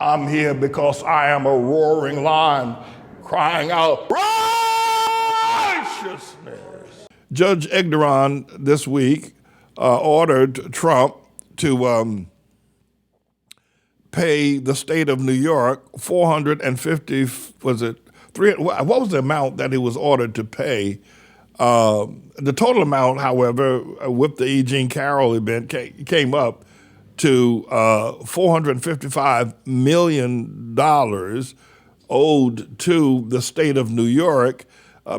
I'm here because I am a roaring lion crying out righteousness. Judge Egderon this week ordered Trump to pay the state of New York 450, was it, what was the amount that he was ordered to pay? The total amount, however, with the E. Jean Carroll event came up to $455 million owed to the state of New York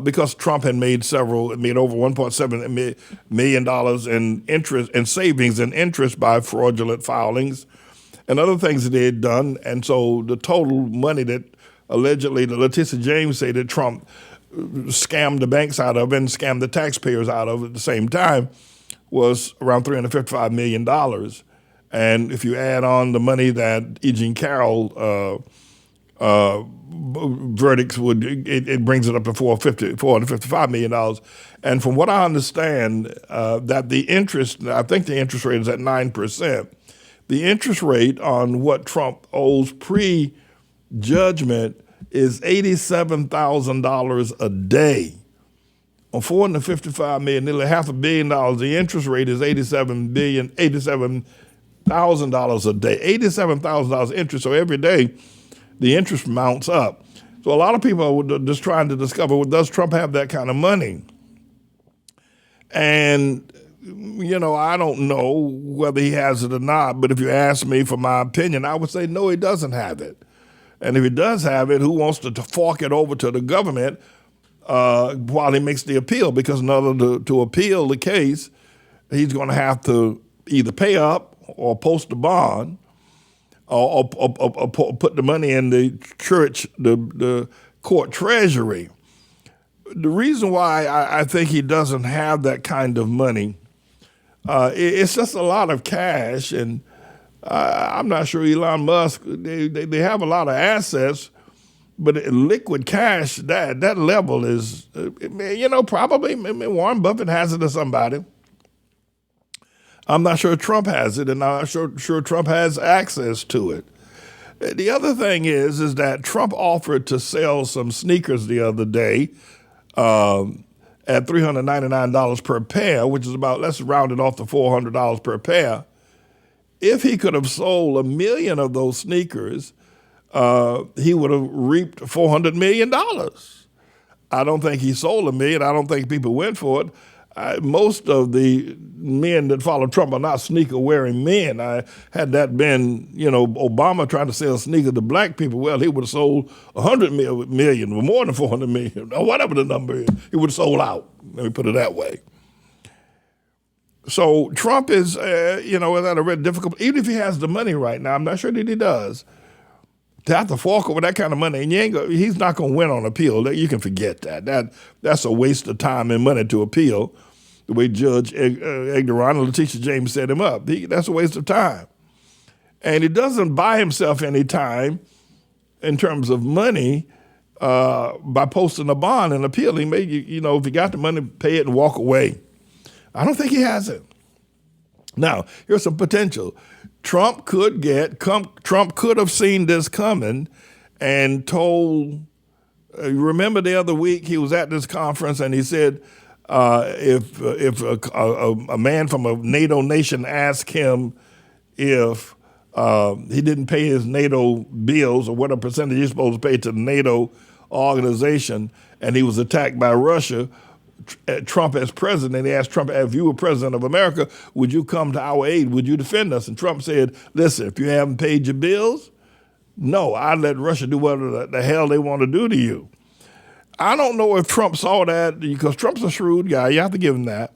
because Trump had made over $1.7 million in interest and savings and interest by fraudulent filings and other things that they had done. And so the total money that allegedly Letitia James said that Trump scammed the banks out of and scammed the taxpayers out of at the same time was around $355 million. And if you add on the money that E. Jean Carroll verdicts it brings it up to $455 million. And from what I understand, that the interest, I think the interest rate is at 9%. The interest rate on what Trump owes pre-judgment is $87,000 a day. On $455 million, nearly $500 million, the interest rate is $87,000 a day. $87,000 interest, so every day the interest mounts up. So a lot of people are just trying to discover, well, does Trump have that kind of money? And, I don't know whether he has it or not, but if you ask me for my opinion, I would say no, he doesn't have it. And if he does have it, who wants to fork it over to the government while he makes the appeal? Because in order to appeal the case, he's going to have to either pay up or post a bond or put the money in the church, the court treasury. The reason why I think he doesn't have that kind of money, it's just a lot of cash, and I'm not sure Elon Musk, they have a lot of assets, but liquid cash, that level is, probably Warren Buffett has it to somebody. I'm not sure Trump has it, and I'm not sure Trump has access to it. The other thing is that Trump offered to sell some sneakers the other day at $399 per pair, which is about, let's round it off to $400 per pair. If he could have sold 1 million of those sneakers, he would have reaped $400 million. I don't think he sold 1 million. I don't think people went for it. Most of the men that follow Trump are not sneaker-wearing men. Had that been, Obama trying to sell sneakers to black people, well, he would have sold 100 million or more than 400 million, or whatever the number is. He would have sold out, let me put it that way. So Trump is, at a very difficult, even if he has the money right now, I'm not sure that he does, to have to fork over that kind of money, and he's not going to win on appeal. You can forget that. That's a waste of time and money to appeal, the way Judge Egderon and Letitia James set him up. That's a waste of time. And he doesn't buy himself any time in terms of money by posting a bond and appealing. Maybe, if he got the money, pay it and walk away. I don't think he has it. Now, here's some potential. Trump could have seen this coming and told, remember the other week he was at this conference and he said, if a man from a NATO nation asked him if he didn't pay his NATO bills or what a percentage he's supposed to pay to the NATO organization, and he was attacked by Russia, Trump as president, he asked Trump, if you were president of America, would you come to our aid? Would you defend us? And Trump said, listen, if you haven't paid your bills, no, I'd let Russia do whatever the hell they want to do to you. I don't know if Trump saw that, because Trump's a shrewd guy. You have to give him that.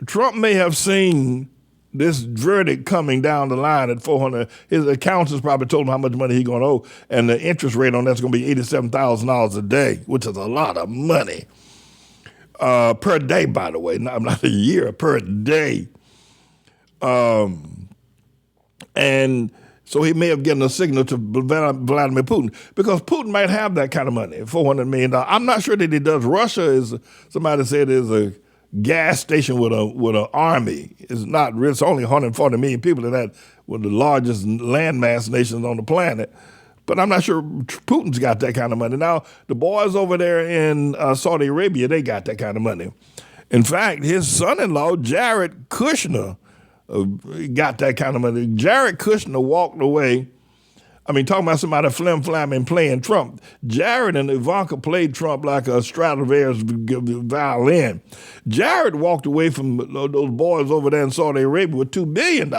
Trump may have seen this verdict coming down the line at 400. His accountants probably told him how much money he's going to owe, and the interest rate on that's going to be $87,000 a day, which is a lot of money. Per day, by the way, not a year, per day. And so he may have given a signal to Vladimir Putin, because Putin might have that kind of money, $400 million. I'm not sure that he does. Russia is, somebody said, is a gas station with an army. It's not real. It's only 140 million people in that, one of the largest landmass nations on the planet. But I'm not sure Putin's got that kind of money. Now, the boys over there in Saudi Arabia, they got that kind of money. In fact, his son-in-law, Jared Kushner, got that kind of money. Jared Kushner walked away. I mean, talking about somebody flim-flamming playing Trump. Jared and Ivanka played Trump like a Stradivarius violin. Jared walked away from those boys over there in Saudi Arabia with $2 billion.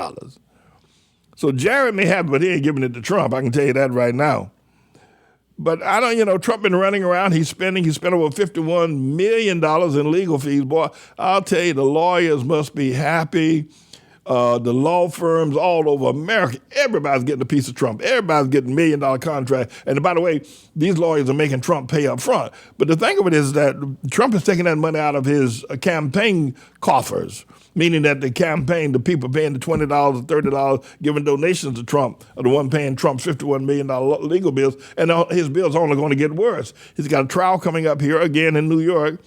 So Jared may have it, but he ain't giving it to Trump. I can tell you that right now. But I don't, Trump been running around. He spent over $51 million in legal fees. Boy, I'll tell you, the lawyers must be happy. The law firms all over America, everybody's getting a piece of Trump. Everybody's getting $1 million contract. And by the way, these lawyers are making Trump pay up front. But the thing of it is that Trump is taking that money out of his campaign coffers, meaning that the people paying the $20 or $30, giving donations to Trump, are the one paying Trump's $51 million legal bills. And his bills are only going to get worse. He's got a trial coming up here again in New York.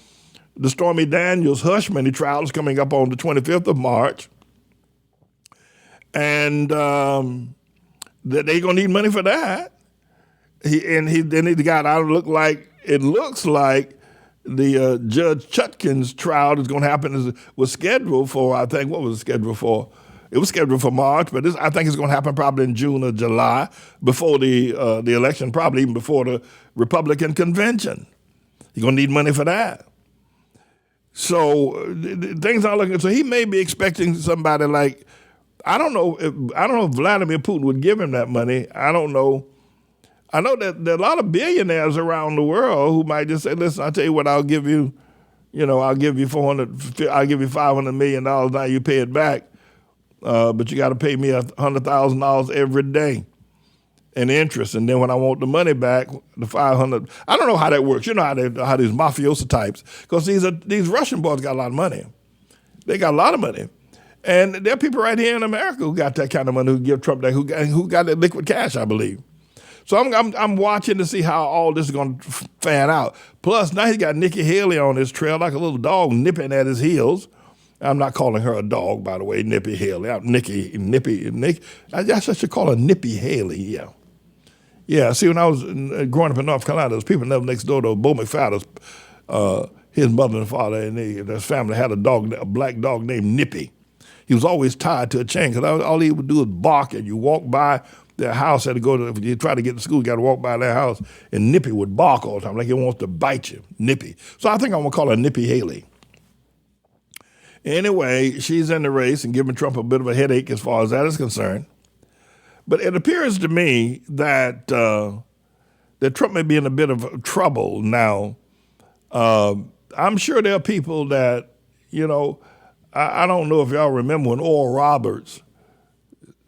The Stormy Daniels hush money trial is coming up on the 25th of March. And they're going to need money for that. Then he got out. It looks like the Judge Chutkin's trial is going to happen. Was scheduled for, I think, what was it scheduled for? It was scheduled for March, but I think it's going to happen probably in June or July, before the election, probably even before the Republican convention. You're going to need money for that. So things aren't looking. So he may be expecting somebody like, I don't know if Vladimir Putin would give him that money. I don't know. I know that there are a lot of billionaires around the world who might just say, "Listen, I'll tell you what, I'll give you $500 million. Now you pay it back, but you got to pay me $100,000 every day in interest. And then when I want the money back, the $500. I don't know how that works. You know how these mafioso types, because these Russian boys got a lot of money. They got a lot of money. And there are people right here in America who got that kind of money, who give Trump that, who got that liquid cash, I believe. So I'm watching to see how all this is going to fan out. Plus, now he got Nikki Haley on his trail like a little dog nipping at his heels. I'm not calling her a dog, by the way, Nippy Haley. Nick. I guess I should call her Nippy Haley, yeah. Yeah, see, when I was growing up in North Carolina, there was people living next door to Bo McFadden's, his mother and father, and his family had a black dog named Nippy. He was always tied to a chain, because all he would do is bark, and you walk by their house, had to go to, if you try to get to school, you got to walk by their house, and Nippy would bark all the time, like he wants to bite you, Nippy. So I think I'm going to call her Nippy Haley. Anyway, she's in the race and giving Trump a bit of a headache as far as that is concerned. But it appears to me that Trump may be in a bit of trouble now. I'm sure there are people that, I don't know if y'all remember when Oral Roberts,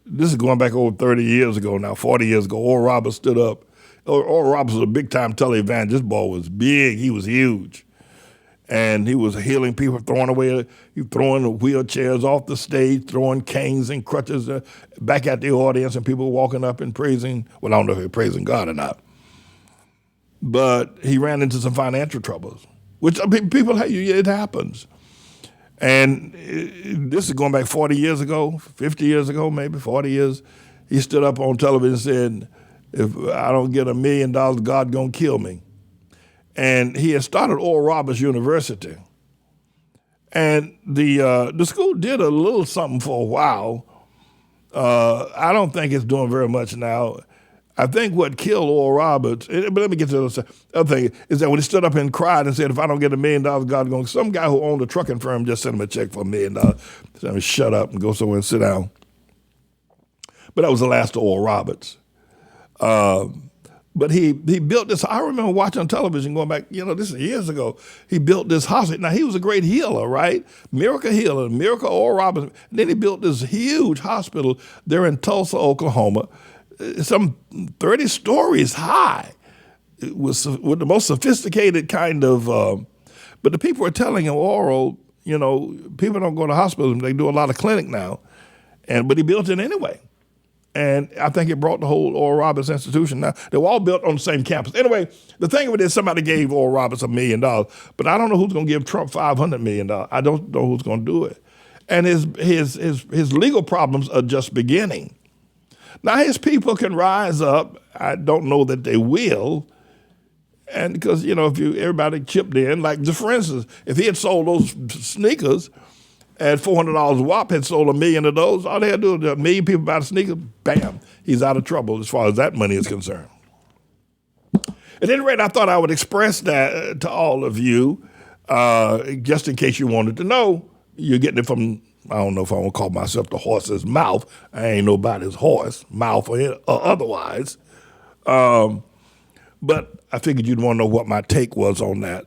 this is going back over 30 years ago now, 40 years ago, Oral Roberts stood up. Oral Roberts was a big-time televangelist. This boy was big. He was huge. And he was healing people, throwing wheelchairs off the stage, throwing canes and crutches back at the audience, and people walking up and praising. Well, I don't know if they're praising God or not. But he ran into some financial troubles, which people, it happens. And this is going back 40 years ago, 50 years ago, maybe 40 years. He stood up on television and said, "If I don't get $1 million, God gonna kill me." And he had started Oral Roberts University. And the school did a little something for a while. I don't think it's doing very much now. I think what killed Oral Roberts, but let me get to the other thing, is that when he stood up and cried and said, "If I don't get $1 million, God going," some guy who owned a trucking firm just sent him a check for $1 million. Said him, "Shut up and go somewhere and sit down." But that was the last of Oral Roberts. But he built this. I remember watching on television going back, this is years ago. He built this hospital. Now, he was a great healer, right? Miracle healer, Miracle Oral Roberts. And then he built this huge hospital there in Tulsa, Oklahoma, some 30 stories high. It was with the most sophisticated kind of, but the people were telling him, Oral, people don't go to hospitals. They do a lot of clinic now. But he built it anyway. And I think it brought the whole Oral Roberts institution. Now, they were all built on the same campus. Anyway, the thing of it is somebody gave Oral Roberts $1 million, but I don't know who's going to give Trump $500 million. I don't know who's going to do it. And his legal problems are just beginning. Now, his people can rise up. I don't know that they will. And because, if everybody chipped in, like, just for instance, if he had sold those sneakers at $400 a whop, had sold 1 million of those, all they had to do is 1 million people buy the sneakers, bam, he's out of trouble as far as that money is concerned. At any rate, I thought I would express that to all of you, just in case you wanted to know. You're getting it from, I don't know if I want to call myself the horse's mouth. I ain't nobody's horse, mouth or otherwise. But I figured you'd want to know what my take was on that.